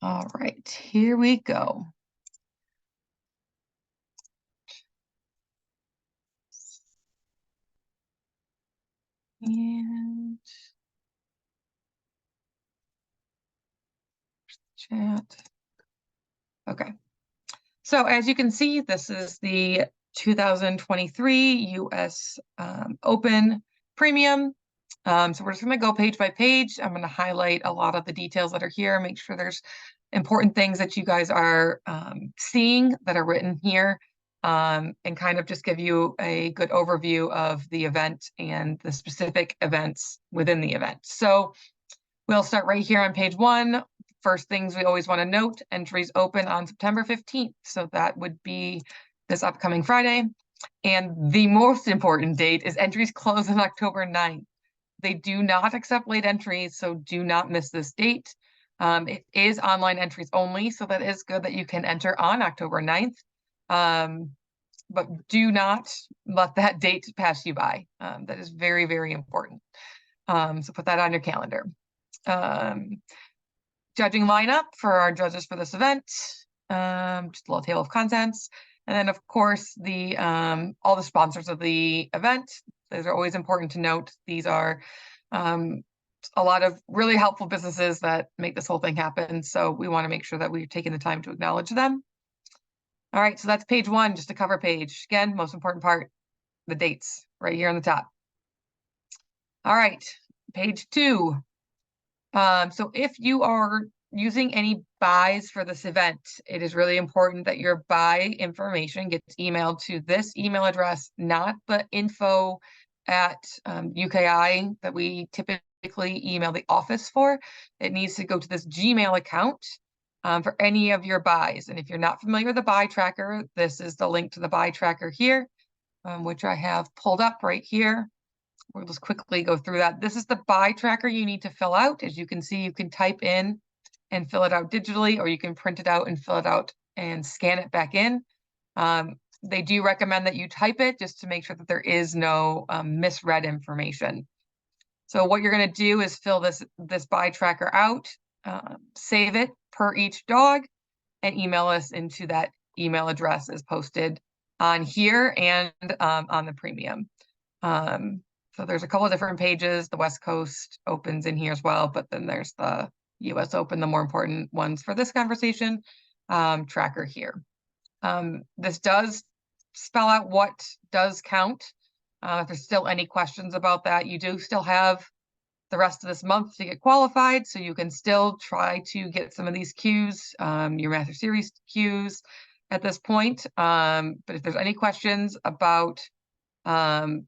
All right, here we go. And chat. Okay. So as you can see, this is the 2023 US Open Premium. So we're just going to go page by page. I'm going to highlight a lot of the details that are here, make sure there's important things that you guys are seeing that are written here, and kind of just give you a good overview of the event and the specific events within the event. So we'll start right here on page 1. First things we always want to note, entries open on September 15th. So that would be this upcoming Friday. And the most important date is entries close on October 9th. They do not accept late entries, so do not miss this date. It is online entries only, so that is good that you can enter on October 9th. But do not let that date pass you by. That is very, very important. So put that on your calendar. Judging lineup for our judges for this event, just a little table of contents, and then of course the all the sponsors of the event. Those are always important to note. These are a lot of really helpful businesses that make this whole thing happen, so we want to make sure that we're taking the time to acknowledge them. All right, so that's page 1, just a cover page. Again, most important part, the dates right here on the top. All right, page 2. So if you are using any buys for this event, it is really important that your buy information gets emailed to this email address, not the info at UKI that we typically email the office for. It needs to go to this Gmail account for any of your buys. And if you're not familiar with the buy tracker, this is the link to the buy tracker here, which I have pulled up right here. We'll just quickly go through that. This is the buy tracker you need to fill out. As you can see, you can type in and fill it out digitally, or you can print it out and fill it out and scan it back in. They do recommend that you type it just to make sure that there is no misread information. So what you're going to do is fill this buy tracker out, save it per each dog, and email us into that email address as posted on here and on the premium. So there's a couple of different pages. The West Coast Opens in here as well, but then there's the US Open, the more important ones for this conversation, tracker here. This does spell out what does count. If there's still any questions about that, you do still have the rest of this month to get qualified, so you can still try to get some of these cues, your Master Series cues at this point. But if there's any questions about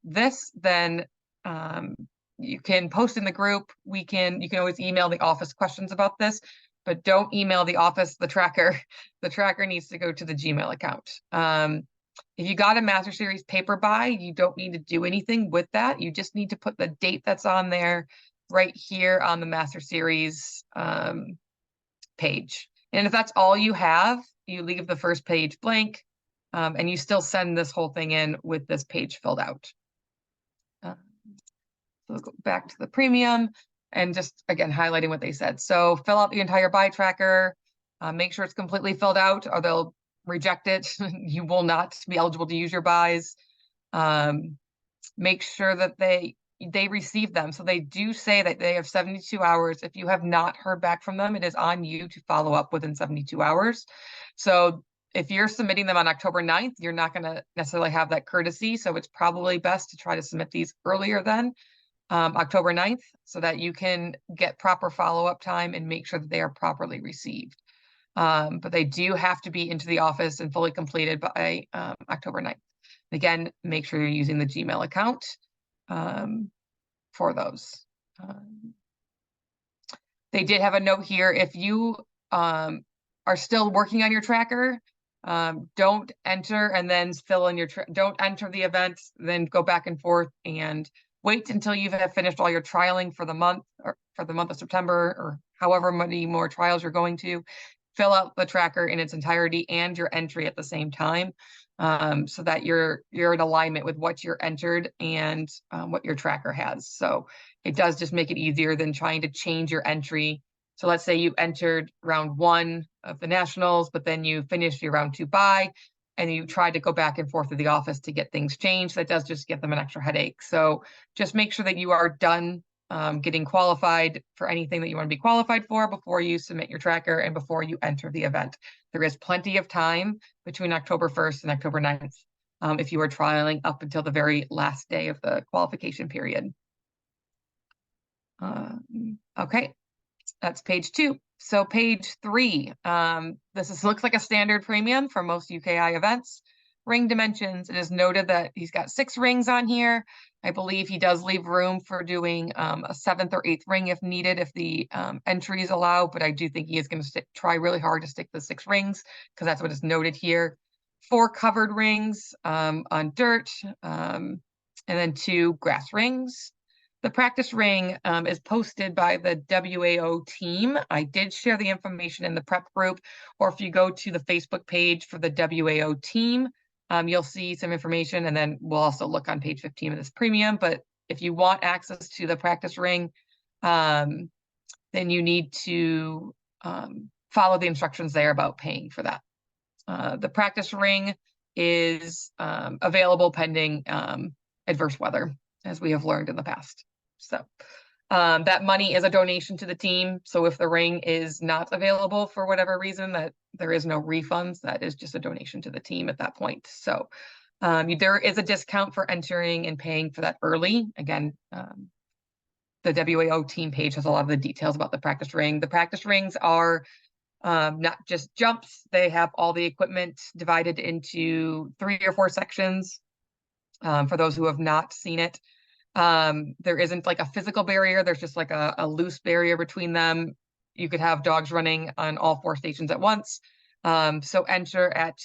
this, then you can post in the group. You can always email the office questions about this, but don't email the office the tracker. The tracker needs to go to the Gmail account. If you got a Master Series paper buy, you don't need to do anything with that. You just need to put the date that's on there right here on the Master Series page. And if that's all you have, you leave the first page blank, and you still send this whole thing in with this page filled out. So we'll go back to the premium and just, again, highlighting what they said. So fill out the entire buy tracker, make sure it's completely filled out or they'll reject it. You will not be eligible to use your buys. Make sure that they receive them. So they do say that they have 72 hours. If you have not heard back from them, it is on you to follow up within 72 hours. So if you're submitting them on October 9th, you're not going to necessarily have that courtesy. So it's probably best to try to submit these earlier than October 9th so that you can get proper follow-up time and make sure that they are properly received. But they do have to be into the office and fully completed by October 9th. Again, make sure you're using the Gmail account for those. They did have a note here. If you are still working on your tracker, don't enter and then fill in your, don't enter the event, then go back and forth and wait until you have finished all your trialing for the month or for the month of September or however many more trials you're going to. Fill out the tracker in its entirety and your entry at the same time, so that you're in alignment with what you're entered and what your tracker has. So it does just make it easier than trying to change your entry So let's say you entered round 1 of the nationals, but then you finished your round 2 bye, and you tried to go back and forth to the office to get things changed. That does just give them an extra headache. So just make sure that you are done getting qualified for anything that you want to be qualified for before you submit your tracker and before you enter the event. There is plenty of time between October 1st and October 9th if you are trialing up until the very last day of the qualification period. Okay, that's page 2. So page 3, looks like a standard premium for most UKI events. Ring dimensions, it is noted that he's got 6 rings on here. I believe he does leave room for doing a 7th or 8th ring if needed, if the entries allow, but I do think he is going to try really hard to stick to 6 rings because that's what is noted here. 4 covered rings on dirt, and then 2 grass rings. The practice ring is posted by the WAO team. I did share the information in the prep group, or if you go to the Facebook page for the WAO team, you'll see some information, and then we'll also look on page 15 of this premium. But if you want access to the practice ring, then you need to follow the instructions there about paying for that. The practice ring is available pending adverse weather, as we have learned in the past. So that money is a donation to the team. So if the ring is not available for whatever reason, that there is no refunds, that is just a donation to the team at that point. So there is a discount for entering and paying for that early. Again, the WAO team page has a lot of the details about the practice ring. The practice rings are not just jumps. They have all the equipment divided into 3 or 4 sections for those who have not seen it. There isn't like a physical barrier. There's just like a loose barrier between them. You could have dogs running on all 4 stations at once. So enter at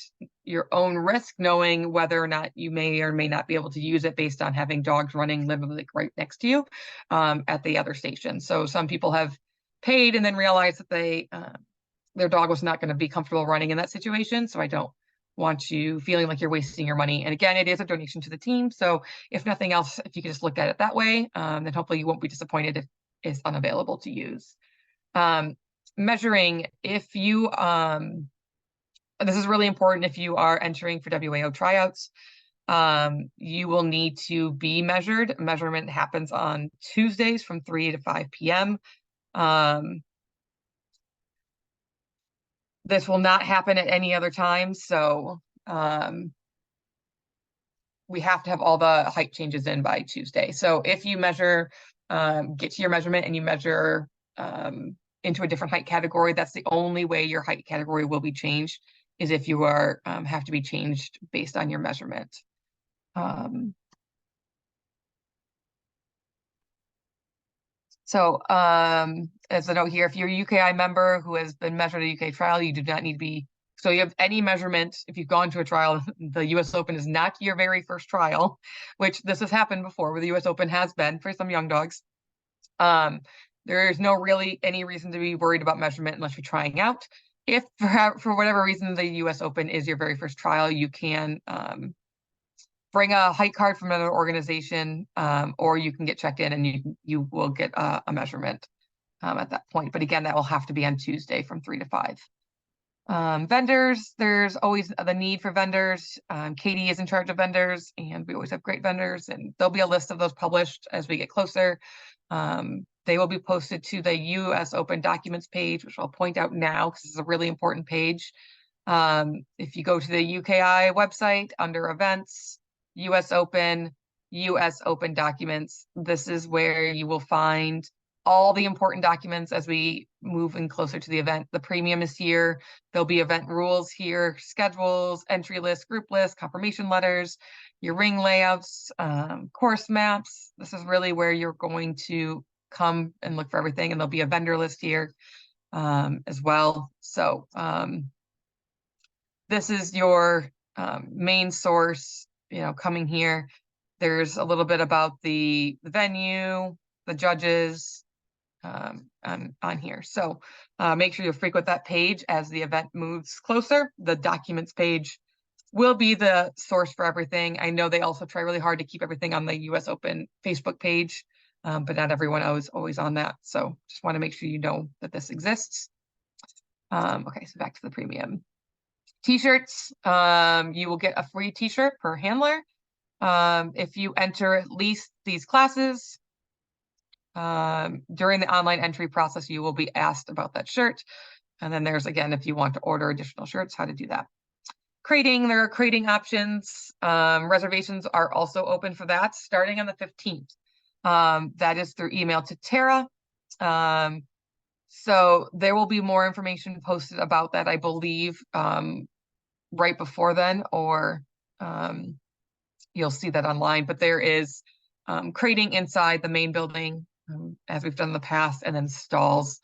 your own risk, knowing whether or not you may or may not be able to use it based on having dogs running literally right next to you at the other station. So some people have paid and then realized that their dog was not going to be comfortable running in that situation. So I don't want you feeling like you're wasting your money. And again, it is a donation to the team. So if nothing else, if you can just look at it that way, then hopefully you won't be disappointed if it's unavailable to use. Measuring, if you, this is really important if you are entering for WAO tryouts, you will need to be measured. Measurement happens on Tuesdays from 3 to 5 p.m. This will not happen at any other time. So we have to have all the height changes in by Tuesday. So if you measure, get to your measurement and you measure into a different height category, that's the only way your height category will be changed, is if you are have to be changed based on your measurement. So as a note here, if you're a UKI member who has been measured at a UK trial, you do not need to be, so you have any measurement. If you've gone to a trial, the US Open is not your very first trial, which this has happened before, where the US Open has been for some young dogs. There is no really any reason to be worried about measurement unless you're trying out. If for whatever reason the US Open is your very first trial, you can bring a height card from another organization, or you can get checked in and you will get a measurement at that point. But again, that will have to be on Tuesday from 3 to 5. Vendors, there's always the need for vendors. Katie is in charge of vendors, and we always have great vendors, and there'll be a list of those published as we get closer. They will be posted to the US Open documents page, which I'll point out now because it's a really important page. If you go to the UKI website under events, US Open documents, this is where you will find all the important documents as we move in closer to the event. The premium is here. There'll be event rules here, schedules, entry list, group list, confirmation letters, your ring layouts, course maps. This is really where you're going to come and look for everything. And there'll be a vendor list here as well. So this is your main source, coming here. There's a little bit about the venue, the judges on here. So make sure you frequent that page as the event moves closer. The documents page will be the source for everything. I know they also try really hard to keep everything on the US Open Facebook page. but not everyone is always on that. So just want to make sure you know that this exists. Okay, so back to the premium. T-shirts, you will get a free t-shirt per handler. If you enter at least these classes, during the online entry process, you will be asked about that shirt. And then there's, again, if you want to order additional shirts, how to do that. Crating, there are crating options. Reservations are also open for that starting on the 15th. That is through email to Tara. So there will be more information posted about that, I believe, right before then, or you'll see that online. But there is crating inside the main building, as we've done in the past, and then stalls.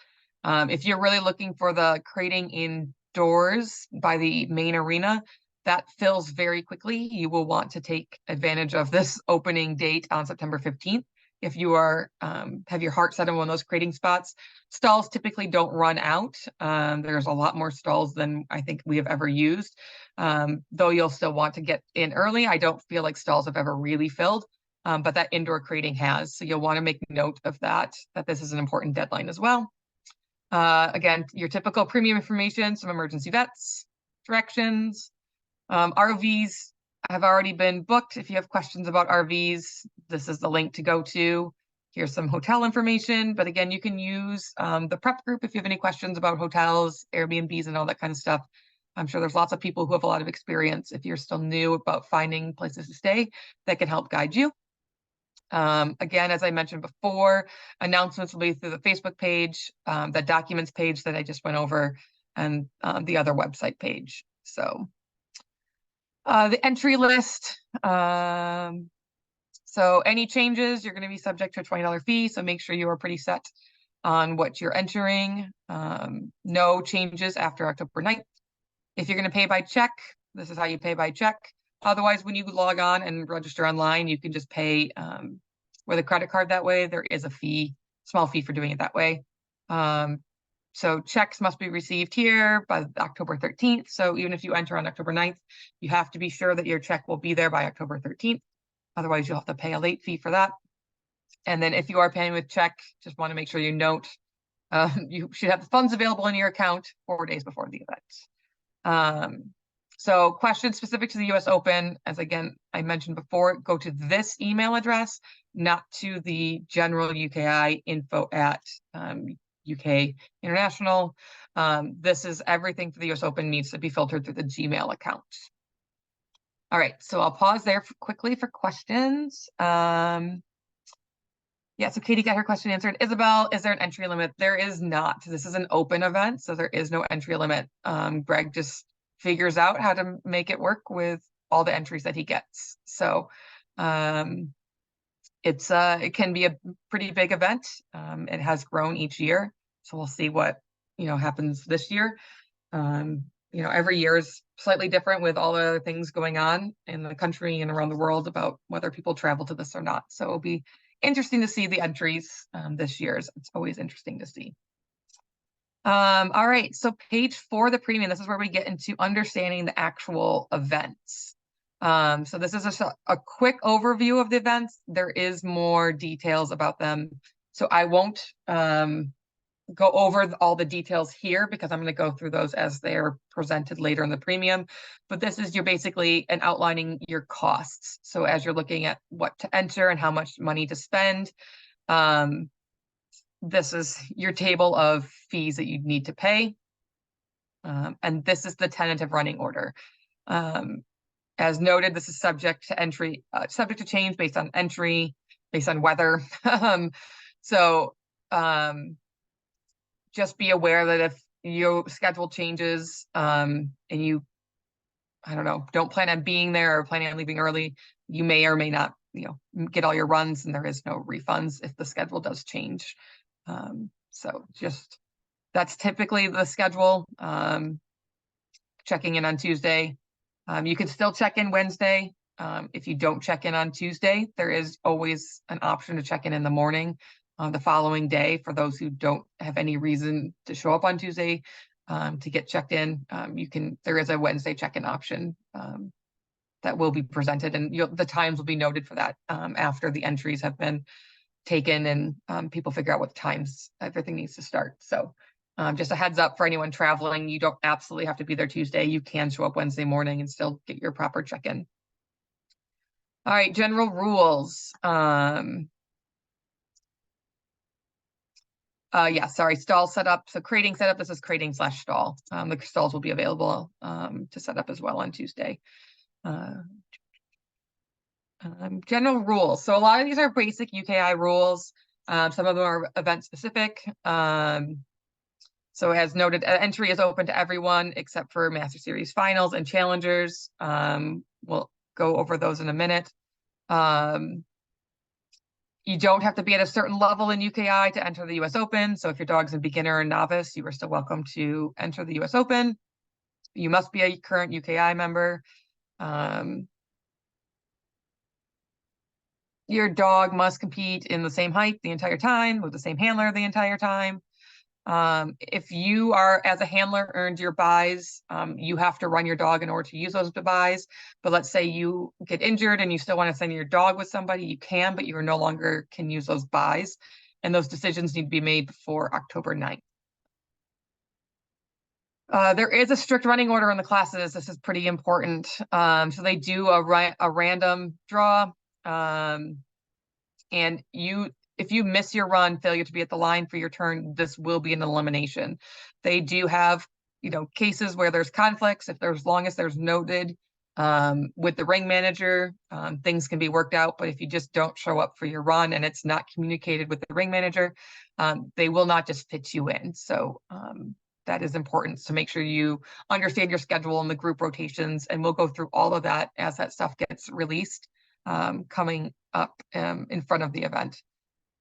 If you're really looking for the crating indoors by the main arena, that fills very quickly. You will want to take advantage of this opening date on September 15th. If you are have your heart set on one of those crating spots. Stalls typically don't run out. There's a lot more stalls than I think we have ever used. Though you'll still want to get in early. I don't feel like stalls have ever really filled, but that indoor crating has. So you'll want to make note of that this is an important deadline as well. Again, your typical premium information, some emergency vets, directions. RVs have already been booked. If you have questions about RVs, this is the link to go to. Here's some hotel information, but again, you can use the prep group if you have any questions about hotels, Airbnbs, and all that kind of stuff. I'm sure there's lots of people who have a lot of experience. If you're still new about finding places to stay, that can help guide you. Again, as I mentioned before, announcements will be through the Facebook page, the documents page that I just went over, and the other website page. So the entry list. So any changes, you're going to be subject to a $20 fee. So make sure you are pretty set on what you're entering. No changes after October 9th. If you're going to pay by check, this is how you pay by check. Otherwise, when you log on and register online, you can just pay with a credit card that way. There is a fee, small fee for doing it that way. So checks must be received here by October 13th. So even if you enter on October 9th, you have to be sure that your check will be there by October 13th. Otherwise, you'll have to pay a late fee for that. And then if you are paying with check, just want to make sure you note you should have the funds available in your account 4 days before the event. So questions specific to the US Open, as again, I mentioned before, go to this email address, not to the general UKI info at UK International. This is everything for the US Open needs to be filtered through the Gmail account. All right, so I'll pause there quickly for questions. Yeah, so Katie got her question answered. Isabel, is there an entry limit? There is not. This is an open event, so there is no entry limit. Greg just figures out how to make it work with all the entries that he gets. So it can be a pretty big event. It has grown each year, so we'll see what happens this year. Every year is slightly different with all the other things going on in the country and around the world about whether people travel to this or not. So it'll be interesting to see the entries this year. It's always interesting to see. All right, so page 4, the premium, this is where we get into understanding the actual events. So this is a quick overview of the events. There is more details about them. So I won't go over all the details here because I'm going to go through those as they're presented later in the premium. But this is basically outlining your costs. So as you're looking at what to enter and how much money to spend, this is your table of fees that you need to pay. And this is the tentative running order. As noted, this is subject to change based on entry, based on weather. Just be aware that if your schedule changes and you, don't plan on being there or planning on leaving early, you may or may not, get all your runs, and there is no refunds if the schedule does change. So that's typically the schedule. Checking in on Tuesday. You can still check in Wednesday. If you don't check in on Tuesday, there is always an option to check in the morning the following day for those who don't have any reason to show up on Tuesday to get checked in. There is a Wednesday check-in option that will be presented, and the times will be noted for that after the entries have been taken, and people figure out what times everything needs to start. So just a heads up for anyone traveling, you don't absolutely have to be there Tuesday. You can show up Wednesday morning and still get your proper check-in. All right, general rules. Yeah, sorry, stall setup. So crating setup, this is crating/stall. The stalls will be available to set up as well on Tuesday. General rules. So a lot of these are basic UKI rules. Some of them are event specific. So as noted, entry is open to everyone except for Master Series finals and challengers. We'll go over those in a minute. You don't have to be at a certain level in UKI to enter the US Open. So if your dog's a beginner or novice, you are still welcome to enter the US Open. You must be a current UKI member. Your dog must compete in the same height the entire time with the same handler the entire time. If you are, as a handler, earned your buys, you have to run your dog in order to use those buys. But let's say you get injured and you still want to send your dog with somebody, you can, but you no longer can use those buys. And those decisions need to be made before October 9th. There is a strict running order in the classes. This is pretty important. So they do a random draw. And if you miss your run, failure to be at the line for your turn, this will be an elimination. They do have, cases where there's conflicts. As long as there's noted with the ring manager, things can be worked out. But if you just don't show up for your run and it's not communicated with the ring manager, they will not just fit you in. So that is important to make sure you understand your schedule and the group rotations. And we'll go through all of that as that stuff gets released coming up in front of the event.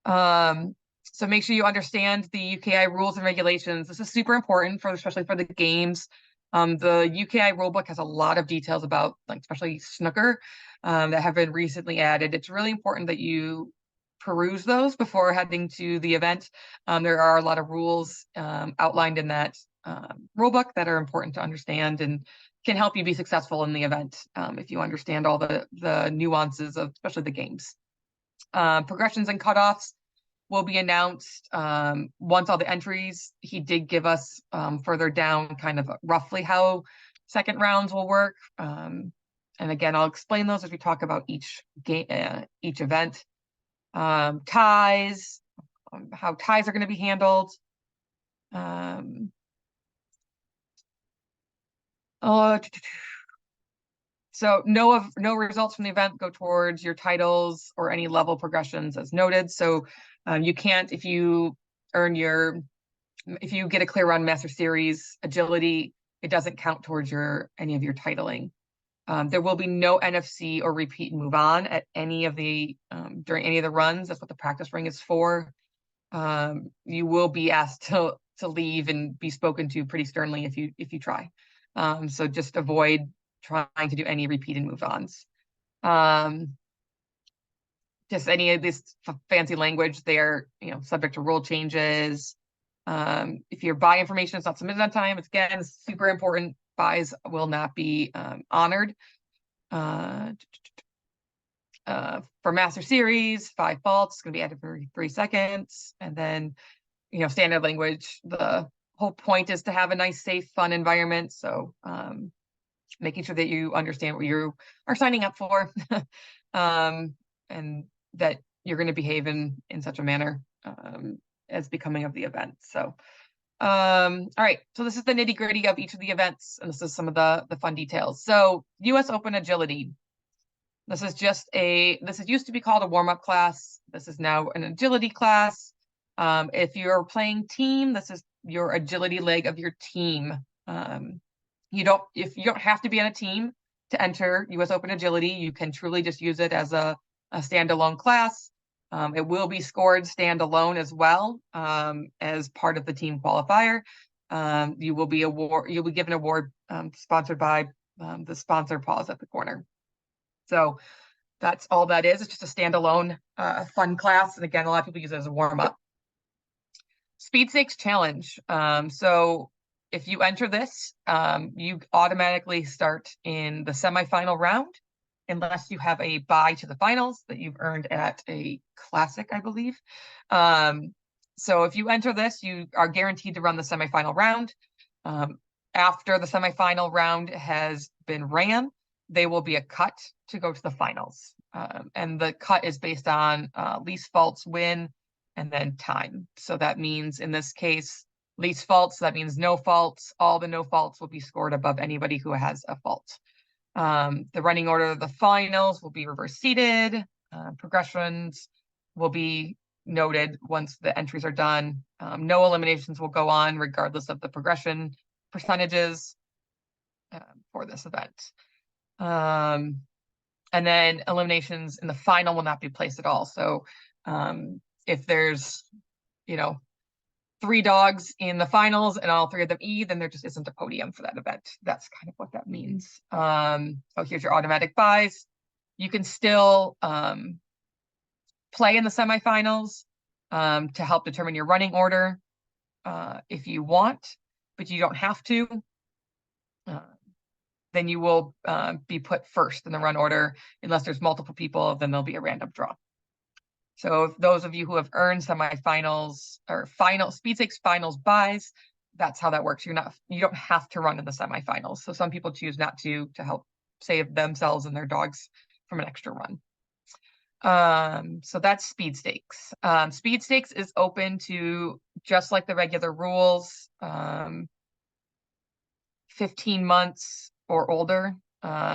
So make sure you understand the UKI rules and regulations. This is super important especially for the games. The UKI rulebook has a lot of details about, especially snooker, that have been recently added. It's really important that you peruse those before heading to the event. There are a lot of rules outlined in that rulebook that are important to understand and can help you be successful in the event if you understand all the nuances of especially the games. Progressions and cutoffs will be announced once all the entries. He did give us further down kind of roughly how second rounds will work. And again, I'll explain those as we talk about each game, each event. Ties, how ties are going to be handled. So no results from the event go towards your titles or any level progressions as noted. So you can't, if you get a clear run Master Series agility, it doesn't count towards any of your titling. There will be no NFC or repeat and move on at any of the during any of the runs. That's what the practice ring is for. You will be asked to leave and be spoken to pretty sternly if you try. So just avoid trying to do any repeat and move ons. Just any of this fancy language, they're subject to rule changes. If your buy information is not submitted on time, it's again super important. Buys will not be honored. For Master Series, 5 faults is going to be added for 3 seconds, and then standard language. The whole point is to have a nice, safe, fun environment. So making sure that you understand what you are signing up for, and that you're going to behave in such a manner as becoming of the event. So, all right. So this is the nitty gritty of each of the events, and this is some of the fun details. So US Open Agility. This used to be called a warm-up class. This is now an agility class. If you're playing team, this is your agility leg of your team. You don't have to be on a team to enter US Open Agility. You can truly just use it as a standalone class. It will be scored standalone as well as part of the team qualifier. You will be given an award sponsored by the sponsor Paws at the Corner. So that's all that is. It's just a standalone fun class. And again, a lot of people use it as a warm-up. Speed Stakes Challenge. So if you enter this, you automatically start in the semifinal round unless you have a bye to the finals that you've earned at a classic, I believe. So if you enter this, you are guaranteed to run the semifinal round. After the semifinal round has been ran, they will be a cut to go to the finals. And the cut is based on least faults win and then time. So that means in this case, least faults, that means no faults. All the no faults will be scored above anybody who has a fault. The running order of the finals will be reverse seated. Progressions will be noted once the entries are done. No eliminations will go on regardless of the progression percentages for this event. And then eliminations in the final will not be placed at all. So if there's, 3 dogs in the finals and all 3 of them E, then there just isn't a podium for that event. That's kind of what that means. So here's your automatic buys. You can still play in the semifinals to help determine your running order if you want, but you don't have to. Then you will be put first in the run order. Unless there's multiple people, then there'll be a random draw. So if those of you who have earned semifinals or speed stakes finals buys, that's how that works. You don't have to run in the semifinals. So some people choose not to help save themselves and their dogs from an extra run. So that's speed stakes. Speed stakes is open to, just like the regular rules, 15 months or older,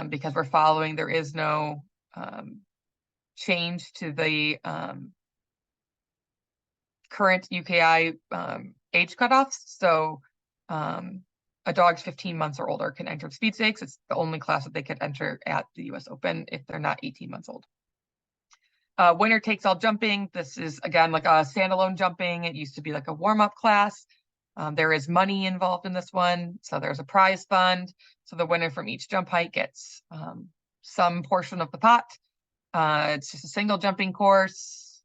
because we're following, there is no change to the current UKI age cutoffs. So a dog's 15 months or older can enter speed stakes. It's the only class that they could enter at the US Open if they're not 18 months old. Winner takes all jumping. This is, again, like a standalone jumping. It used to be like a warm-up class. There is money involved in this one. So there's a prize fund. So the winner from each jump height gets some portion of the pot. It's just a single jumping course.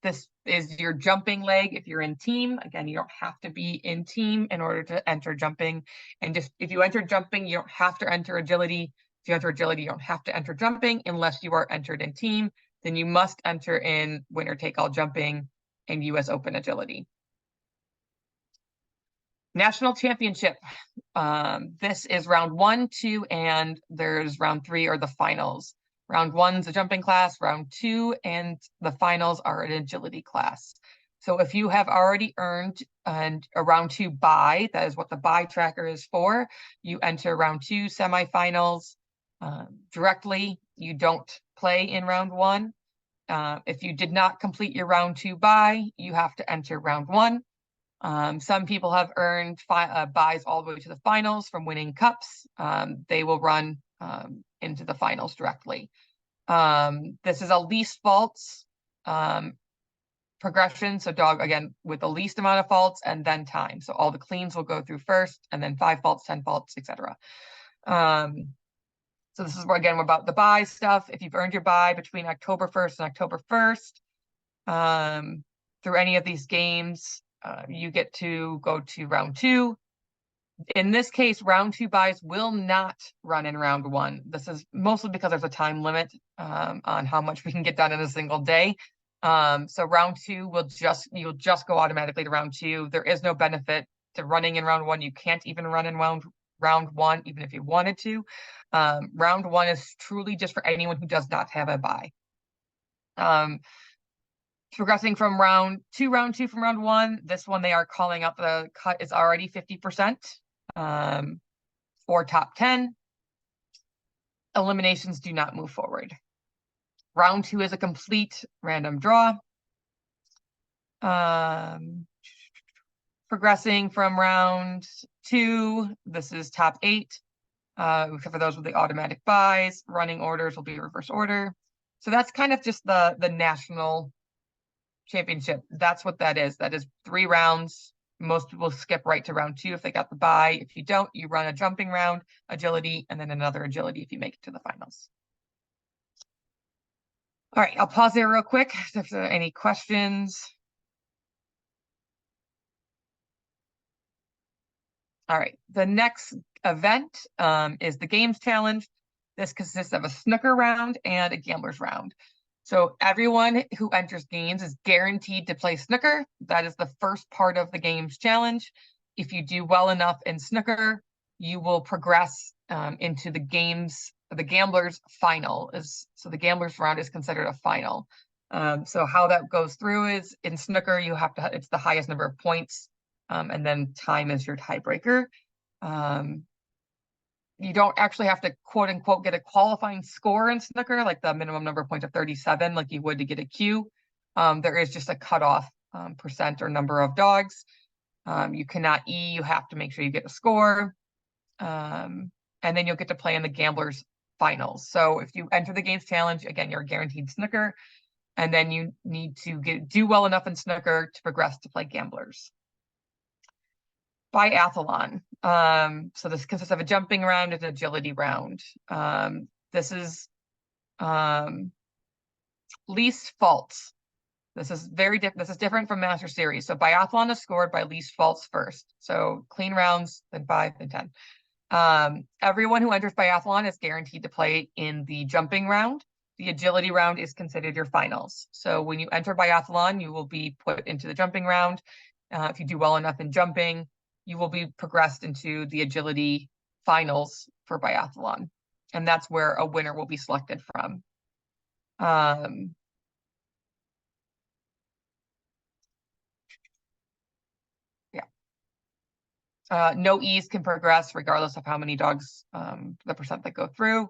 This is your jumping leg if you're in team. Again, you don't have to be in team in order to enter jumping. And just if you enter jumping, you don't have to enter agility. If you enter agility, you don't have to enter jumping unless you are entered in team. Then you must enter in winner take all jumping and US Open agility. National Championship. This is round 1, 2, and there's round 3 or the finals. Round 1's a jumping class, round 2 and the finals are an agility class. So if you have already earned a round 2 bye, that is what the bye tracker is for, you enter round 2 semifinals directly. You don't play in round 1. If you did not complete your round 2 bye, you have to enter round 1. Some people have earned buys all the way to the finals from winning cups. They will run into the finals directly. This is a least faults progression. So dog, again, with the least amount of faults and then time. So all the cleans will go through first and then 5 faults, 10 faults, etc. So this is where, again, about the buy stuff. If you've earned your buy between October 1st and October 1st, through any of these games, you get to go to round 2. In this case, round 2 buys will not run in round 1. This is mostly because there's a time limit on how much we can get done in a single day. So round 2 you'll just go automatically to round 2. There is no benefit to running in round 1. You can't even run in round 1, even if you wanted to. Round 1 is truly just for anyone who does not have a bye. Progressing from round 2 from round 1, this one they are calling out the cut is already 50% for top 10. Eliminations do not move forward. Round 2 is a complete random draw. Progressing from round 2, this is top 8. Except for those with the automatic buys. Running orders will be reverse order. So that's kind of just the national championship. That's what that is. That is 3 rounds. Most people skip right to round 2 if they got the bye. If you don't, you run a jumping round, agility, and then another agility if you make it to the finals. All right, I'll pause there real quick if there are any questions. All right, the next event is the Games Challenge. This consists of a snooker round and a gambler's round. So everyone who enters games is guaranteed to play snooker. That is the first part of the game's challenge. If you do well enough in snooker, you will progress into the gambler's final. So the gambler's round is considered a final. So how that goes through is in snooker, it's the highest number of points, and then time is your tiebreaker. You don't actually have to quote unquote get a qualifying score in snooker, like the minimum number of points of 37, like you would to get a Q. There is just a cutoff percent or number of dogs. You cannot you have to make sure you get a score. And then you'll get to play in the gambler's finals. So if you enter the games challenge, again, you're guaranteed snooker, and then you need to do well enough in snooker to progress to play gamblers. Biathlon. So this consists of a jumping round and an agility round. This is least faults. This is different from Master Series. So biathlon is scored by least faults first. So clean rounds, then 5, then 10. Everyone who enters biathlon is guaranteed to play in the jumping round. The agility round is considered your finals. So when you enter biathlon, you will be put into the jumping round. If you do well enough in jumping, you will be progressed into the agility finals for biathlon. And that's where a winner will be selected from. No E's can progress regardless of how many dogs, the percent that go through.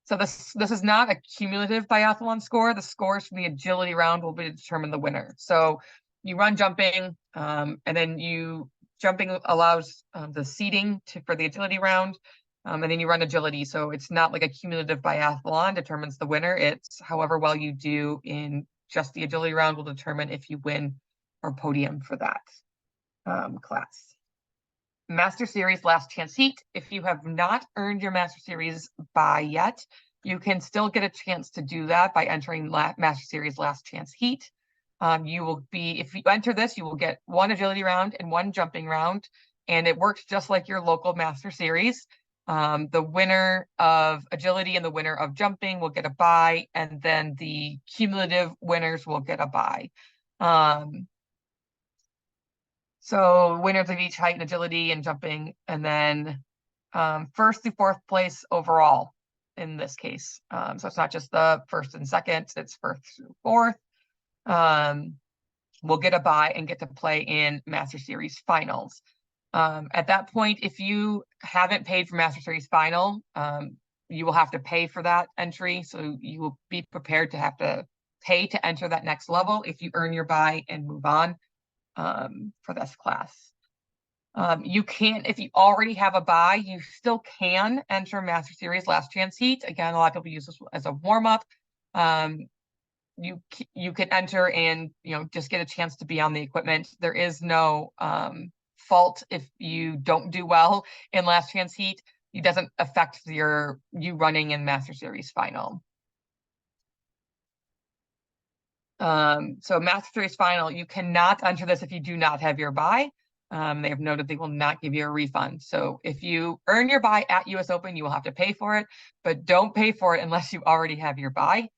So this is not a cumulative biathlon score. The scores from the agility round will be to determine the winner. So you run jumping, and then jumping allows the seeding for the agility round, and then you run agility. So it's not like a cumulative biathlon determines the winner. It's however well you do in just the agility round will determine if you win or podium for that class. Master Series Last Chance Heat. If you have not earned your Master Series bye yet, you can still get a chance to do that by entering Master Series Last Chance Heat. If you enter this, you will get one agility round and one jumping round, and it works just like your local Master Series. The winner of agility and the winner of jumping will get a bye, and then the cumulative winners will get a bye. So winners of each height and agility and jumping, and then first through fourth place overall in this case. So it's not just the first and second, it's first through fourth. We'll get a bye and get to play in Master Series finals. At that point, if you haven't paid for Master Series final, you will have to pay for that entry. So you will be prepared to have to pay to enter that next level if you earn your bye and move on. For this class. You can't, if you already have a bye, you still can enter Master Series Last Chance Heat. Again, a lot of people use this as a warm-up. You can enter and just get a chance to be on the equipment. There is no fault if you don't do well in Last Chance Heat. It doesn't affect you running in Master Series final. So Master Series final, you cannot enter this if you do not have your bye. They have noted they will not give you a refund. So if you earn your bye at US Open, you will have to pay for it, but don't pay for it unless you already have your bye.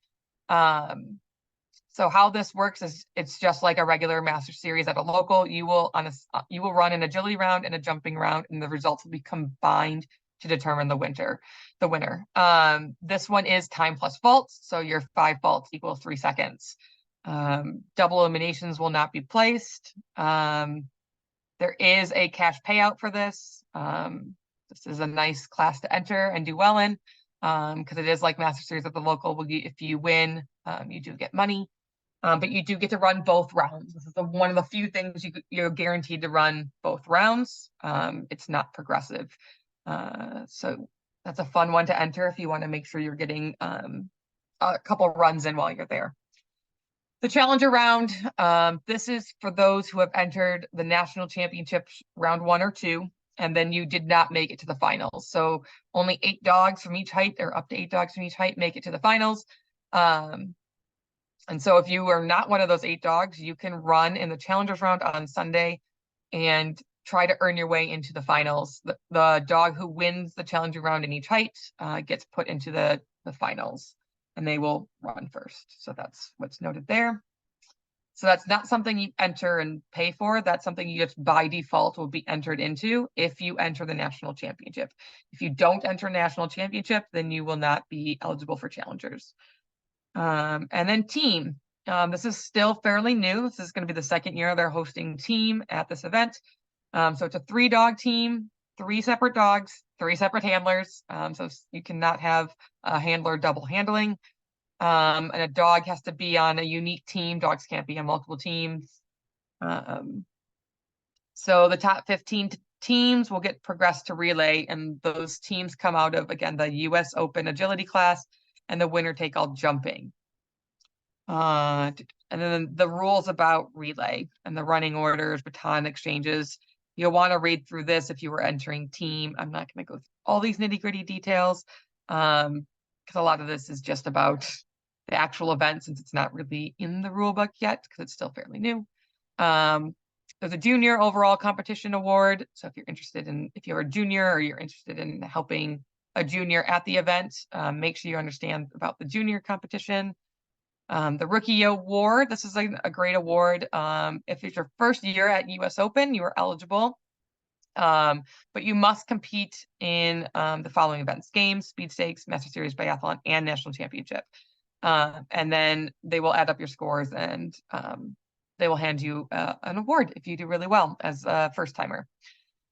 So how this works is it's just like a regular Master Series at a local. You will run an agility round and a jumping round, and the results will be combined to determine the winner. This one is time plus faults, so your 5 faults equals 3 seconds. Double eliminations will not be placed. There is a cash payout for this. This is a nice class to enter and do well in, because it is like Master Series at the local. If you win, you do get money, but you do get to run both rounds. This is one of the few things you're guaranteed to run both rounds. It's not progressive. So that's a fun one to enter if you want to make sure you're getting a couple runs in while you're there. The Challenger round, this is for those who have entered the National Championships round 1 or 2, and then you did not make it to the finals. So only 8 dogs from each height, or up to 8 dogs from each height, make it to the finals. And so if you are not one of those 8 dogs, you can run in the challengers round on Sunday and try to earn your way into the finals. The dog who wins the challenger round in each height gets put into the finals, and they will run first. So that's what's noted there. So that's not something you enter and pay for. That's something you just by default will be entered into if you enter the national championship. If you don't enter national championship, then you will not be eligible for challengers. And then team. This is still fairly new. This is going to be the second year they're hosting team at this event. So it's a 3-dog team, 3 separate dogs, 3 separate handlers. So you cannot have a handler double handling. And a dog has to be on a unique team. Dogs can't be on multiple teams. So the top 15 teams will get progressed to relay, and those teams come out of, again, the US Open agility class and the winner take all jumping. And then the rules about relay and the running orders, baton exchanges. You'll want to read through this if you were entering team. I'm not going to go through all these nitty-gritty details because a lot of this is just about the actual event, since it's not really in the rule book yet because it's still fairly new. There's a junior overall competition award. So if you're a junior or you're interested in helping a junior at the event, make sure you understand about the junior competition. The rookie award, this is a great award. If it's your first year at US Open, you are eligible. But you must compete in the following events: games, speed stakes, Master Series Biathlon, and National Championship. And then they will add up your scores, and they will hand you an award if you do really well as a first timer.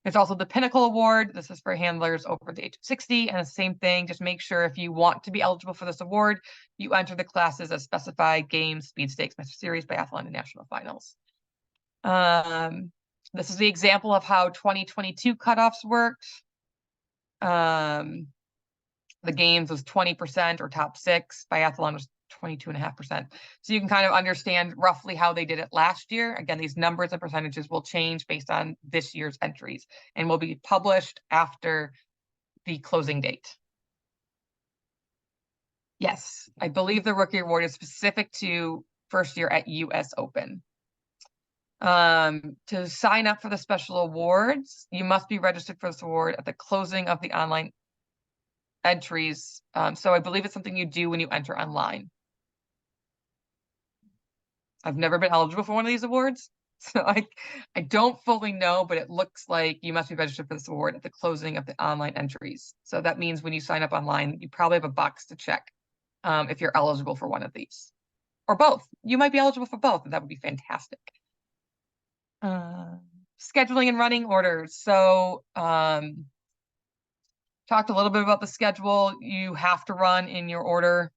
There's also the Pinnacle Award. This is for handlers over the age of 60, and the same thing. Just make sure if you want to be eligible for this award, you enter the classes as specified: games, speed stakes, Master Series, Biathlon, and national finals. This is the example of how 2022 cutoffs worked. The games was 20% or top 6. Biathlon was 22.5%. So you can kind of understand roughly how they did it last year. Again, these numbers and percentages will change based on this year's entries and will be published after the closing date. Yes, I believe the rookie award is specific to first year at US Open. To sign up for the special awards, you must be registered for this award at the closing of the online entries. So I believe it's something you do when you enter online. I've never been eligible for one of these awards, so I don't fully know, but it looks like you must be registered for this award at the closing of the online entries. So that means when you sign up online, you probably have a box to check if you're eligible for one of these, or both. You might be eligible for both, and that would be fantastic. Scheduling and running orders. So talked a little bit about the schedule. You have to run in your order.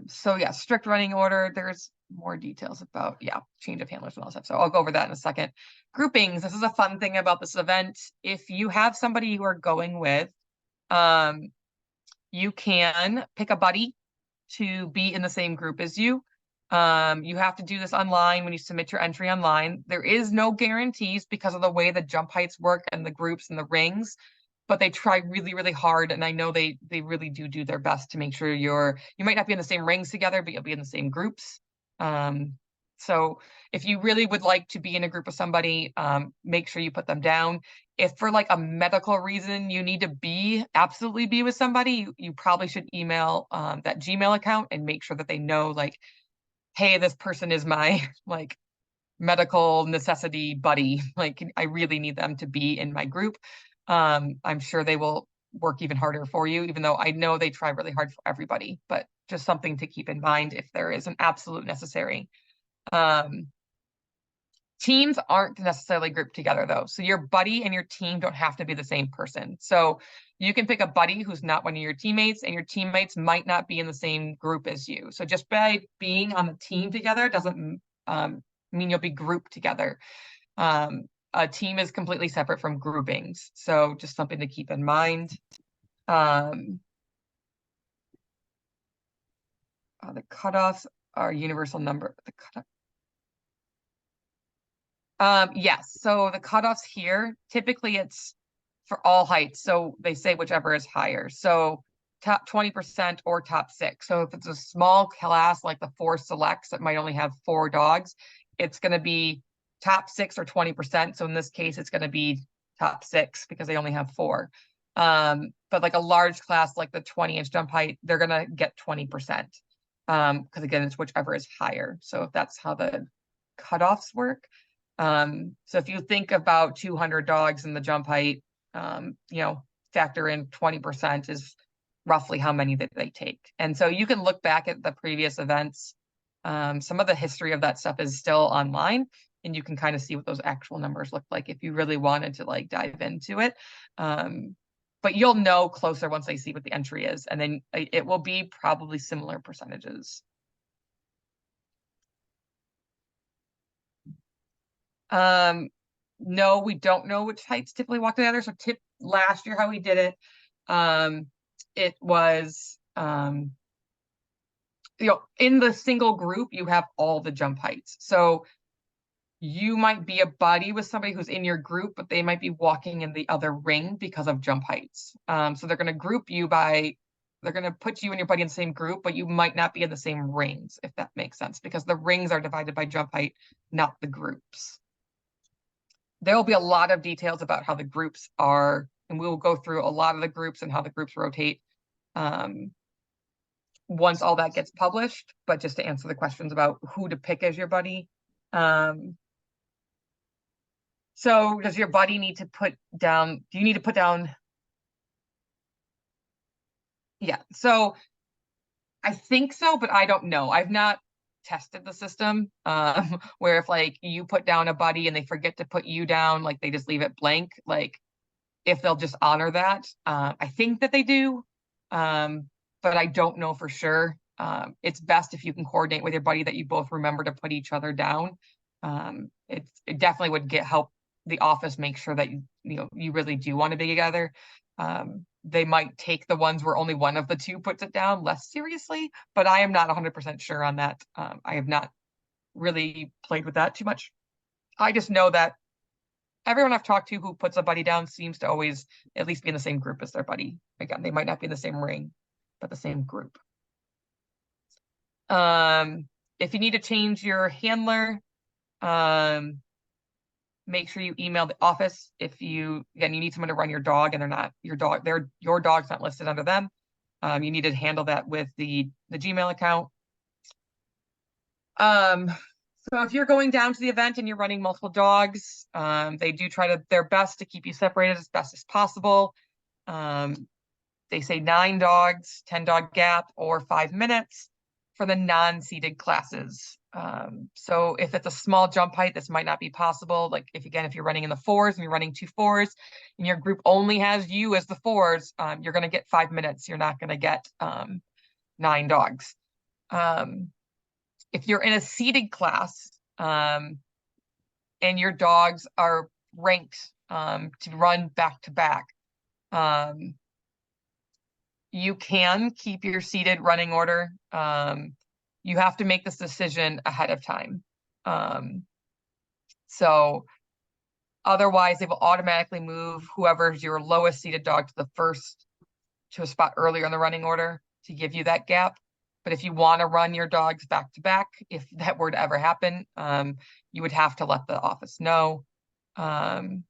So yeah, strict running order. There's more details about, change of handlers and all that stuff. So I'll go over that in a second. Groupings. This is a fun thing about this event. If you have somebody you are going with, you can pick a buddy to be in the same group as you. You have to do this online when you submit your entry online. There is no guarantees because of the way the jump heights work and the groups and the rings, but they try really, really hard. And I know they really do their best to make sure you might not be in the same rings together, but you'll be in the same groups. So if you really would like to be in a group with somebody, make sure you put them down. If for like a medical reason you need to absolutely be with somebody, you probably should email that Gmail account and make sure that they know, like, hey, this person is my like medical necessity buddy. Like, I really need them to be in my group. I'm sure they will work even harder for you, even though I know they try really hard for everybody, but just something to keep in mind if there is an absolute necessary. Teams aren't necessarily grouped together though. So your buddy and your team don't have to be the same person. So you can pick a buddy who's not one of your teammates, and your teammates might not be in the same group as you. So just by being on the team together doesn't mean you'll be grouped together. A team is completely separate from groupings. So just something to keep in mind. The cutoffs are universal number. The cutoff. Yes, so the cutoffs here, typically it's for all heights. So they say whichever is higher. So top 20% or top 6. So if it's a small class like the 4 selects that might only have 4 dogs, it's going to be top 6 or 20%. So in this case, it's going to be top 6 because they only have 4. But like a large class like the 20-inch jump height, they're going to get 20%. Because again, it's whichever is higher. So if that's how the cutoffs work. So if you think about 200 dogs in the jump height, factor in 20% is roughly how many that they take. And so you can look back at the previous events. Some of the history of that stuff is still online, and you can kind of see what those actual numbers look like if you really wanted to like dive into it. But you'll know closer once they see what the entry is, and then it will be probably similar percentages. No, we don't know which heights typically walk together. So last year how we did it, it was in the single group you have all the jump heights. So you might be a buddy with somebody who's in your group, but they might be walking in the other ring because of jump heights. So they're going to group you they're going to put you and your buddy in the same group, but you might not be in the same rings, if that makes sense, because the rings are divided by jump height, not the groups. There will be a lot of details about how the groups are, and we will go through a lot of the groups and how the groups rotate once all that gets published. But just to answer the questions about who to pick as your buddy. So does your buddy need to put down, do you need to put down? Yeah, so I think so, but I don't know. I've not tested the system where if like you put down a buddy and they forget to put you down, like they just leave it blank, like if they'll just honor that. I think that they do, but I don't know for sure. It's best if you can coordinate with your buddy that you both remember to put each other down. It definitely would help the office make sure that you really do want to be together. They might take the ones where only one of the two puts it down less seriously, but I am not 100% sure on that. I have not really played with that too much. I just know that everyone I've talked to who puts a buddy down seems to always at least be in the same group as their buddy. Again, they might not be in the same ring, but the same group. If you need to change your handler, make sure you email the office. If you need someone to run your dog and they're not your dog's not listed under them. You need to handle that with the Gmail account. So if you're going down to the event and you're running multiple dogs, they do try their best to keep you separated as best as possible. They say 9 dogs, 10-dog gap, or 5 minutes for the non-seated classes. So if it's a small jump height, this might not be possible. Like if you're running in the 4s and you're running 2 4s and your group only has you as the 4s, you're going to get 5 minutes. You're not going to get 9 dogs. If you're in a seated class and your dogs are ranked to run back to back, you can keep your seated running order. You have to make this decision ahead of time. So otherwise, they will automatically move whoever's your lowest seated dog to a spot earlier in the running order to give you that gap. But if you want to run your dogs back to back, if that were to ever happen, you would have to let the office know. And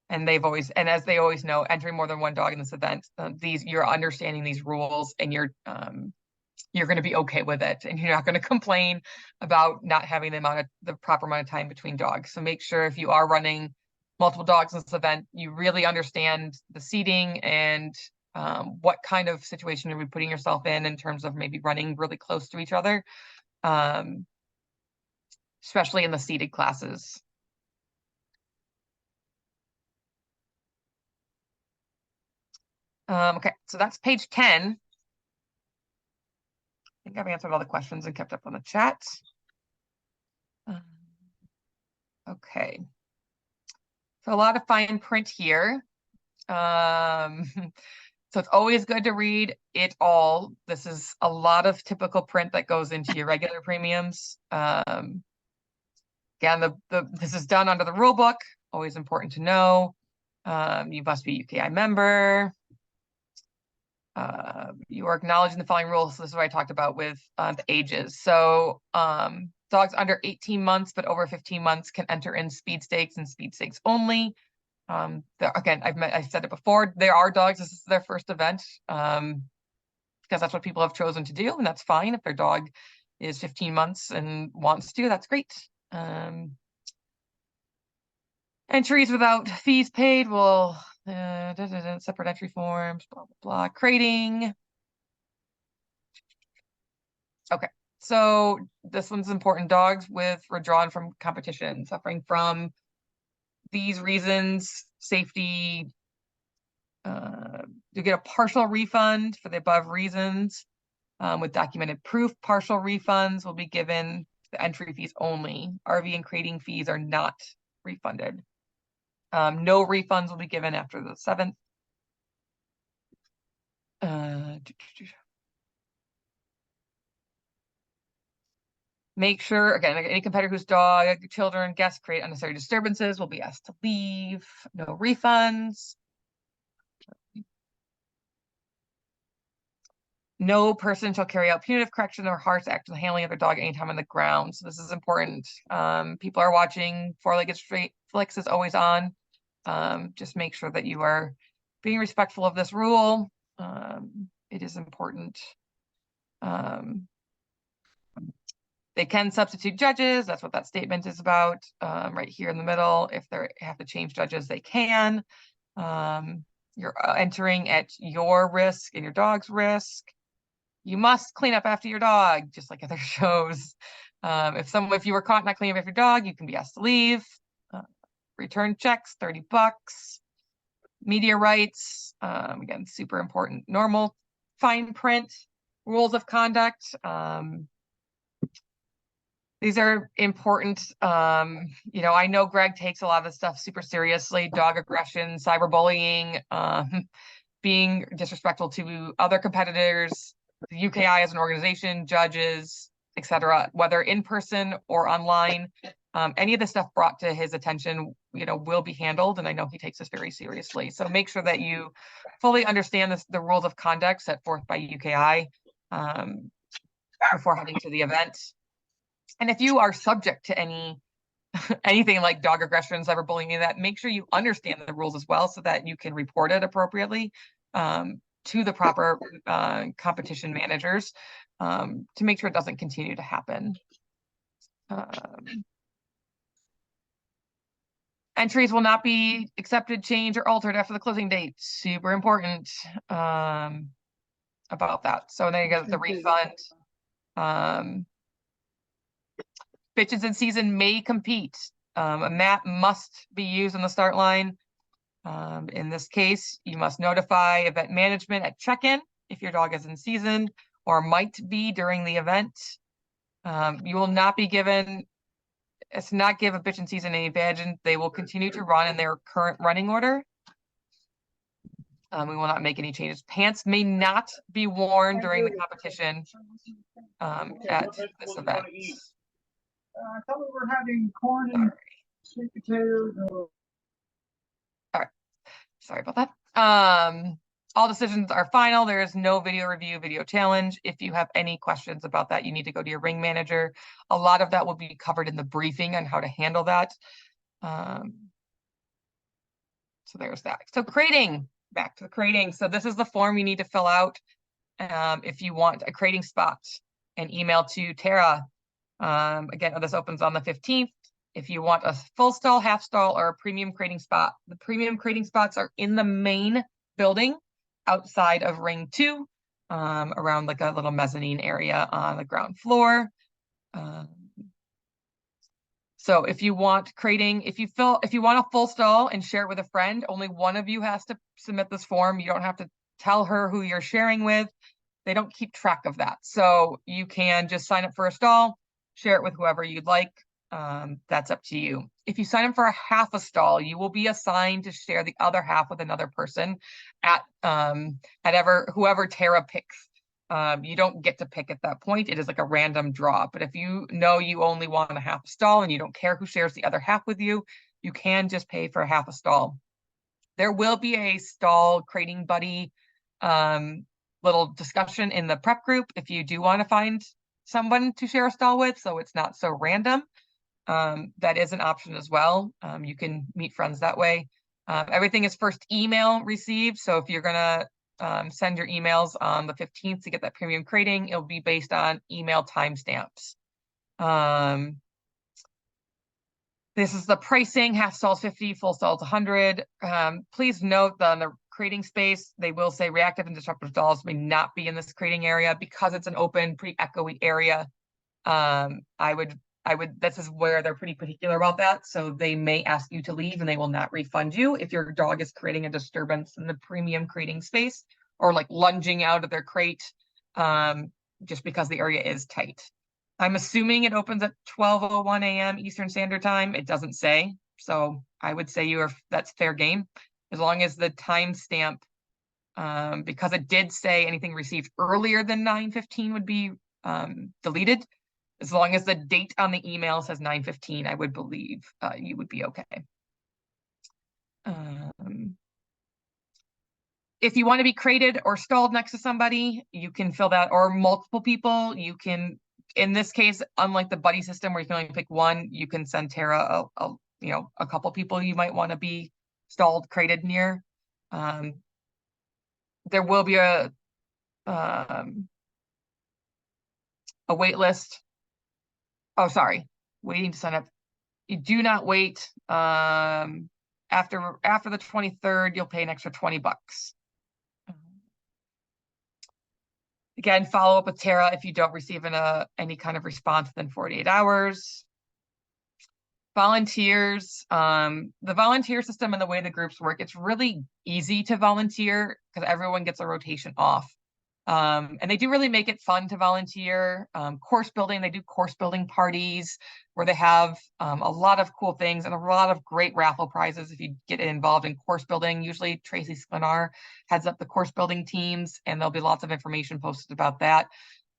as they always know, entering more than one dog in this event, you're understanding these rules and you're going to be okay with it, and you're not going to complain about not having the proper amount of time between dogs. So make sure if you are running multiple dogs in this event, you really understand the seating and what kind of situation you're putting yourself in terms of maybe running really close to each other, especially in the seated classes. Okay, so that's page 10. I think I've answered all the questions and kept up on the chat. Okay. So a lot of fine print here. So it's always good to read it all. This is a lot of typical print that goes into your regular premiums. Again, this is done under the rule book, always important to know. You must be a UKI member. You are acknowledging the following rules. So this is what I talked about with the ages. So dogs under 18 months but over 15 months can enter in speed stakes and speed stakes only. Again, I've said it before. There are dogs, this is their first event because that's what people have chosen to do, and that's fine. If their dog is 15 months and wants to, that's great. Entries without fees paid will separate entry forms, blah, blah, blah. Crating. Okay, so this one's important. Dogs withdrawn from competition, suffering from these reasons, safety, you get a partial refund for the above reasons. With documented proof, partial refunds will be given. The entry fees only. RV and crating fees are not refunded. No refunds will be given after the 7th. Make sure, again, any competitor whose dog, children, guests create unnecessary disturbances will be asked to leave. No refunds. No person shall carry out punitive correction or harsh act in the handling of their dog anytime on the ground. So this is important. People are watching. Four-legged straight flicks is always on. Just make sure that you are being respectful of this rule. It is important. They can substitute judges. That's what that statement is about. Right here in the middle, if they have to change judges, they can. You're entering at your risk and your dog's risk. You must clean up after your dog, just like other shows. If you were caught not cleaning up after your dog, you can be asked to leave. Return checks, $30. Media rights, again, super important. Normal fine print, rules of conduct. These are important. I know Greg takes a lot of this stuff super seriously. Dog aggression, cyberbullying, being disrespectful to other competitors, the UKI as an organization, judges, etc., whether in person or online. Any of the stuff brought to his attention, will be handled, and I know he takes this very seriously. So make sure that you fully understand the rules of conduct set forth by UKI before heading to the event. And if you are subject to anything like dog aggression, cyberbullying, that, make sure you understand the rules as well so that you can report it appropriately to the proper competition managers to make sure it doesn't continue to happen. Entries will not be accepted, changed, or altered after the closing date. Super important about that. So then you get the refund. Bitches in season may compete. A map must be used on the start line. In this case, you must notify event management at check-in if your dog is in season or might be during the event. You will not be given, it's not give a bitch in season any badge, and they will continue to run in their current running order. We will not make any changes. Pants may not be worn during the competition at this event. I thought we were having corn and sweet potatoes. All right. Sorry about that. All decisions are final. There is no video review, video challenge. If you have any questions about that, you need to go to your ring manager. A lot of that will be covered in the briefing on how to handle that. So there's that. So crating, back to the crating. So this is the form you need to fill out if you want a crating spot, and email to Tara. Again, this opens on the 15th. If you want a full stall, half stall, or a premium crating spot, the premium crating spots are in the main building outside of ring 2, around like a little mezzanine area on the ground floor. So if you want crating, if you want a full stall and share it with a friend, only one of you has to submit this form. You don't have to tell her who you're sharing with. They don't keep track of that. So you can just sign up for a stall, share it with whoever you'd like. That's up to you. If you sign up for a half a stall, you will be assigned to share the other half with another person at whoever Tara picks. You don't get to pick at that point. It is like a random draw. But if you know you only want a half a stall and you don't care who shares the other half with you, you can just pay for a half a stall. There will be a stall crating buddy little discussion in the prep group if you do want to find someone to share a stall with, so it's not so random. That is an option as well. You can meet friends that way. Everything is first email received, so if you're gonna send your emails on the 15th to get that premium crating, it'll be based on email timestamps. This is the pricing, half stalls 50, full stalls 100. Please note that on the crating space, they will say reactive and disruptive stalls may not be in this crating area because it's an open, pretty echoey area. This is where they're pretty particular about that. So they may ask you to leave and they will not refund you if your dog is creating a disturbance in the premium crating space or like lunging out of their crate, just because the area is tight. I'm assuming it opens at 12:01 a.m. Eastern Standard Time. It doesn't say, so I would say that's fair game, as long as the timestamp, because it did say anything received earlier than 9:15 would be deleted. As long as the date on the email says 9:15, I would believe you would be okay. If you want to be crated or stalled next to somebody, you can fill that, or multiple people. You can, in this case, unlike the buddy system where you can only pick one, you can send Tara a couple people you might want to be stalled, crated near. There will be a wait list. Oh, sorry, waiting to sign up. You do not wait. After the 23rd, you'll pay an extra $20. Again, follow up with Tara if you don't receive any kind of response within 48 hours. Volunteers, the volunteer system and the way the groups work, it's really easy to volunteer because everyone gets a rotation off. And they do really make it fun to volunteer. Course building, they do course building parties where they have a lot of cool things and a lot of great raffle prizes if you get involved in course building. Usually Tracy Sklenar heads up the course building teams, and there'll be lots of information posted about that.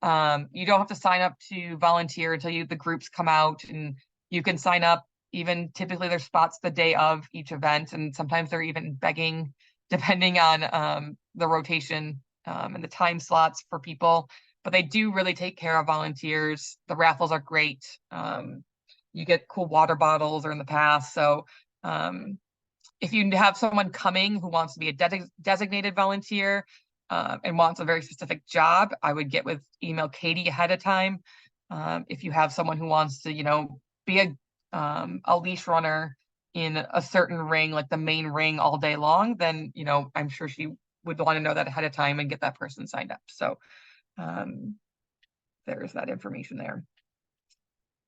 You don't have to sign up to volunteer until the groups come out, and you can sign up. Even typically there's spots the day of each event, and sometimes they're even begging depending on the rotation and the time slots for people, but they do really take care of volunteers. The raffles are great. You get cool water bottles or in the past. So if you have someone coming who wants to be a designated volunteer and wants a very specific job, I would email Katie ahead of time. If you have someone who wants to, be a leash runner in a certain ring, like the main ring all day long, then, I'm sure she would want to know that ahead of time and get that person signed up. So there's that information there.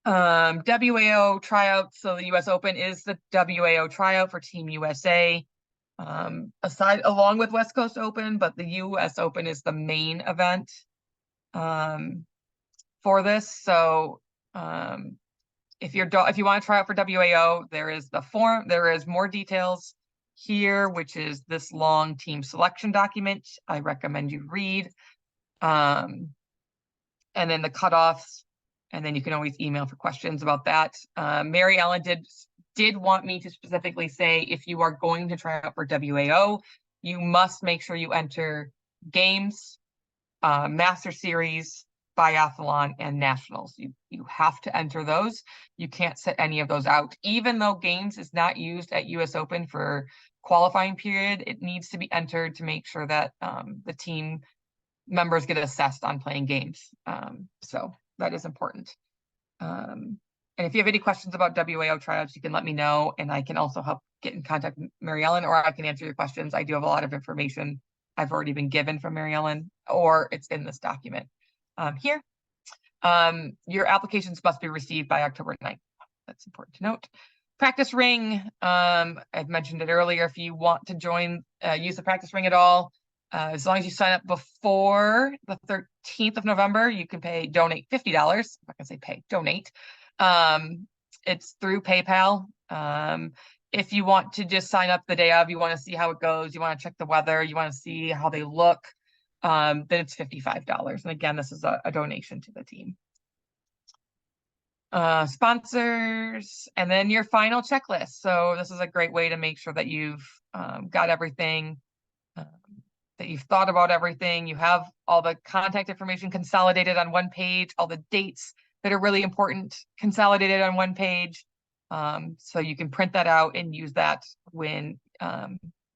WAO tryout. So the US Open is the WAO tryout for Team USA, along with West Coast Open, but the US Open is the main event for this. So if you want to try out for WAO, there is the form, there is more details here, which is this long team selection document I recommend you read, and then the cutoffs, and then you can always email for questions about that. Mary Ellen did want me to specifically say, if you are going to try out for WAO, you must make sure you enter games, Master Series, biathlon, and nationals. You have to enter those. You can't set any of those out. Even though games is not used at US Open for qualifying period, it needs to be entered to make sure that the team members get assessed on playing games. So that is important. And if you have any questions about WAO tryouts, you can let me know, and I can also help get in contact with Mary Ellen, or I can answer your questions. I do have a lot of information I've already been given from Mary Ellen, or it's in this document here. Your applications must be received by October 9th. That's important to note. Practice ring, I've mentioned it earlier. If you want to use the practice ring at all, as long as you sign up before the 13th of November, you can donate $50. I'm not gonna say pay, donate. It's through PayPal. If you want to just sign up the day of, you want to see how it goes, you want to check the weather, you want to see how they look, then it's $55. And again, this is a donation to the team. sponsors, and then your final checklist. So this is a great way to make sure that you've got everything, that you've thought about everything. You have all the contact information consolidated on one page, all the dates that are really important consolidated on one page. So you can print that out and use that when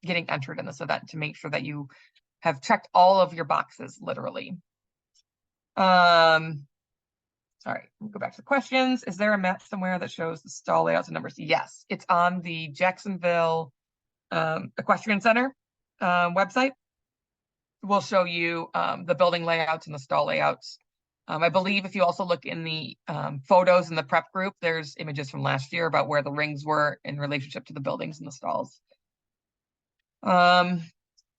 getting entered in this event to make sure that you have checked all of your boxes, literally. All right, we'll go back to the questions. Is there a map somewhere that shows the stall layouts and numbers? Yes, it's on the Jacksonville Equestrian Center website. We'll show you the building layouts and the stall layouts. I believe if you also look in the photos in the prep group, there's images from last year about where the rings were in relationship to the buildings and the stalls.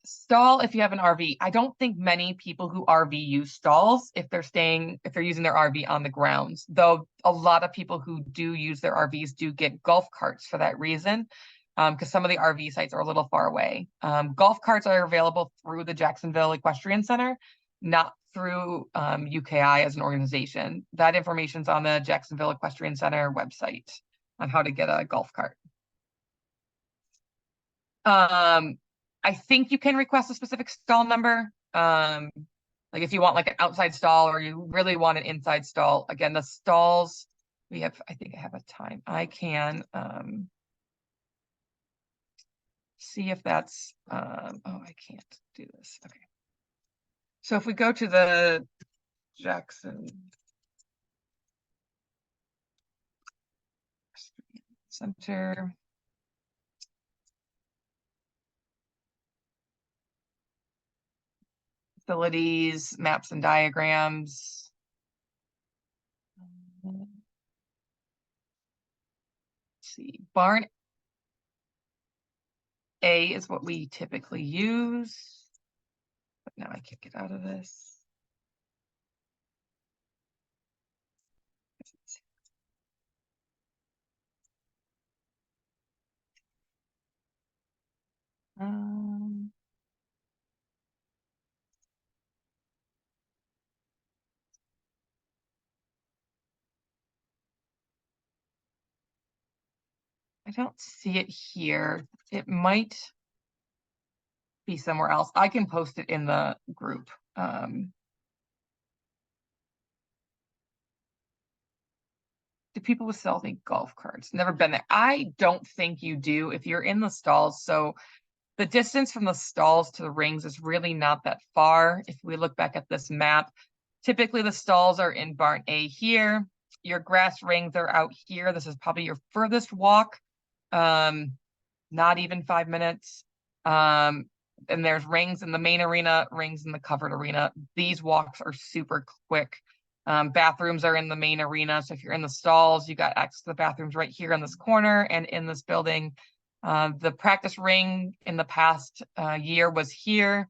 Stall if you have an RV. I don't think many people who RV use stalls if they're using their RV on the grounds, though a lot of people who do use their RVs do get golf carts for that reason, because some of the RV sites are a little far away. Golf carts are available through the Jacksonville Equestrian Center, not through UKI as an organization. That information's on the Jacksonville Equestrian Center website on how to get a golf cart. I think you can request a specific stall number. Like if you want like an outside stall or you really want an inside stall. Again, the stalls, I think I have a time. I can see if that's, oh, I can't do this. Okay. So if we go to the Jackson Center, facilities, maps and diagrams. Let's see, barn A is what we typically use. But now I can't get out of this. I don't see it here. It might be somewhere else. I can post it in the group. Do people with stalls need golf carts? Never been there. I don't think you do if you're in the stalls. So the distance from the stalls to the rings is really not that far. If we look back at this map, typically the stalls are in barn A here. Your grass rings are out here. This is probably your furthest walk. Not even 5 minutes. And there's rings in the main arena, rings in the covered arena. These walks are super quick. Bathrooms are in the main arena. So if you're in the stalls, you got access to the bathrooms right here in this corner and in this building. The practice ring in the past year was here.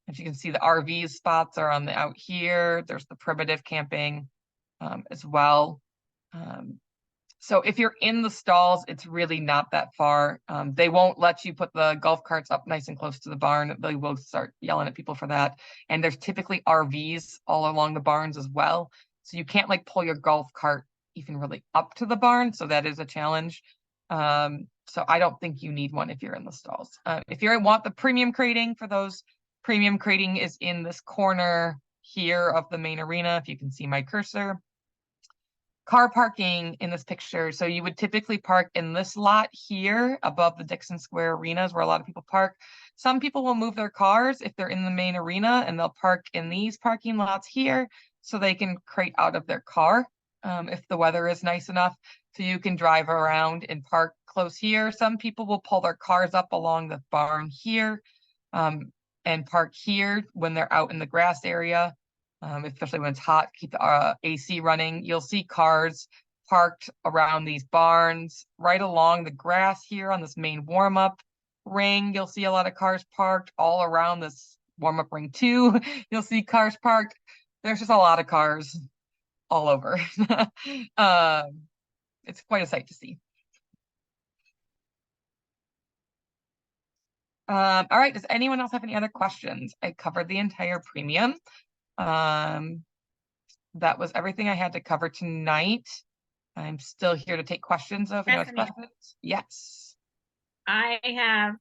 As you can see, the RV spots are on the out here. There's the primitive camping as well. So if you're in the stalls, it's really not that far. They won't let you put the golf carts up nice and close to the barn. They will start yelling at people for that. And there's typically RVs all along the barns as well. So you can't like pull your golf cart even really up to the barn. So that is a challenge. So I don't think you need one if you're in the stalls. If you want the premium crating, for those, premium crating is in this corner here of the main arena. If you can see my cursor. Car parking in this picture. So you would typically park in this lot here above the Dixon Square arenas where a lot of people park. Some people will move their cars if they're in the main arena and they'll park in these parking lots here so they can crate out of their car if the weather is nice enough. So you can drive around and park close here. Some people will pull their cars up along the barn here and park here when they're out in the grass area. Especially when it's hot, keep the AC running. You'll see cars parked around these barns, right along the grass here on this main warm-up ring. You'll see a lot of cars parked all around this warm-up ring too. You'll see cars parked. There's just a lot of cars all over. It's quite a sight to see. All right, does anyone else have any other questions? I covered the entire premium. That was everything I had to cover tonight. I'm still here to take questions, so if anyone has Stephanie. questions. Yes. I have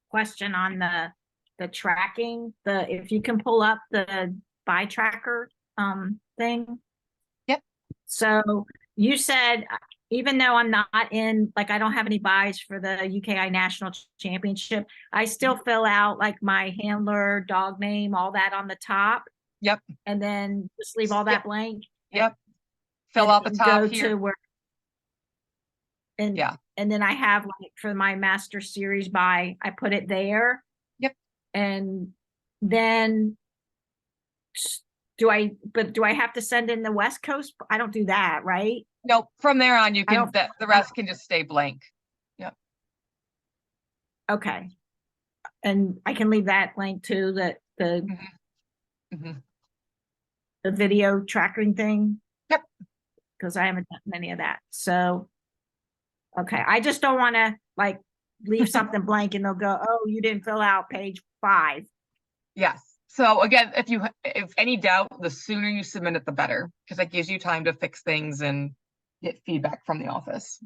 question on the tracking, if you can pull up the buy tracker thing. Yep. So you said, even though I'm not in, like, I don't have any buys for the UKI National Championship, I still fill out like my handler, dog name, all that on the top. Yep. And then just leave all that Yep. blank. Yep. Fill And out the top go here. to where. And Yeah. And then I have, like, for my Master Series buy, I put it there. Yep. And then do I have to send in the West Coast? I don't do that, right? Nope. From there on, you I can, don't- the rest can just stay blank. Okay. And I can leave that blank too, that Mhm. the video tracking thing. Yep. Because I haven't done any of that. So, okay. I just don't want to, like, leave something blank and they'll go, oh, you didn't fill out page 5. Yes. So again, if any doubt, the sooner you submit it, the better, because that gives you time to fix things and get feedback from the office.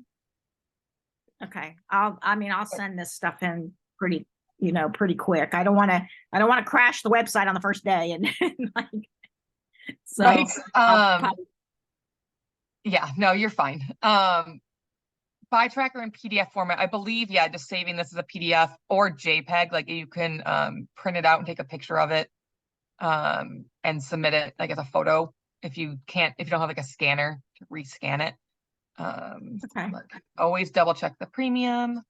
Okay. I'll send this stuff in pretty quick. I don't want to crash the website on the first day and like, so Right. I'll Yeah, no, you're fine. Buy tracker in PDF format, I believe, yeah, just saving this as a PDF or JPEG, like you can print it out and take a picture of it and submit it like as a photo if you don't have like a scanner to rescan it. okay. Always double check the premium.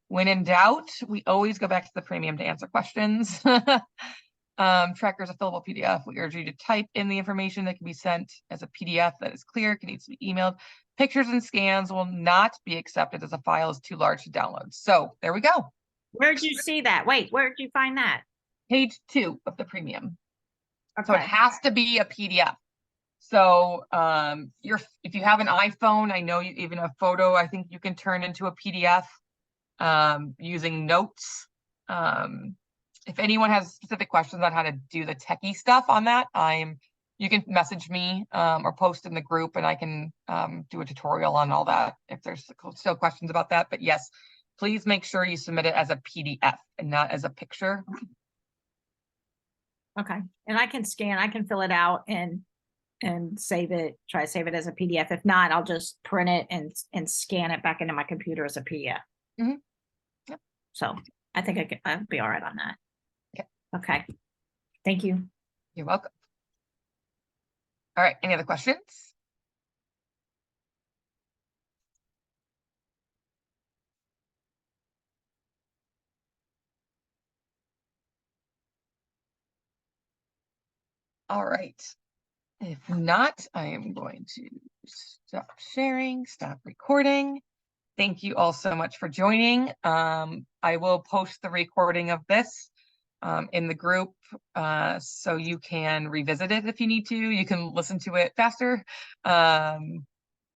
When in doubt, we always go back to the premium to answer questions. Tracker is a fillable PDF. We urge you to type in the information that can be sent as a PDF that is clear, can needs to be emailed. Pictures and scans will not be accepted as a file is too large to download. So there we go. Where'd you see that? Wait, where'd you find that? Page 2 of the premium. Okay. So it has to be a PDF. So if you have an iPhone, I know even a photo, I think you can turn into a PDF using notes. If anyone has specific questions on how to do the techie stuff on that, you can message me or post in the group and I can do a tutorial on all that if there's still questions about that. But yes, please make sure you submit it as a PDF and not as a picture. Okay. And I can fill it out and try to save it as a PDF. If not, I'll just print it and scan it back into my computer as a PDF. Mm-hmm. Yep. So I think I'll be all right on that. Okay. Okay. Thank you. You're welcome. All right. Any other questions? All right. If not, I am going to stop sharing, stop recording. Thank you all so much for joining. I will post the recording of this in the group so you can revisit it if you need to. You can listen to it faster.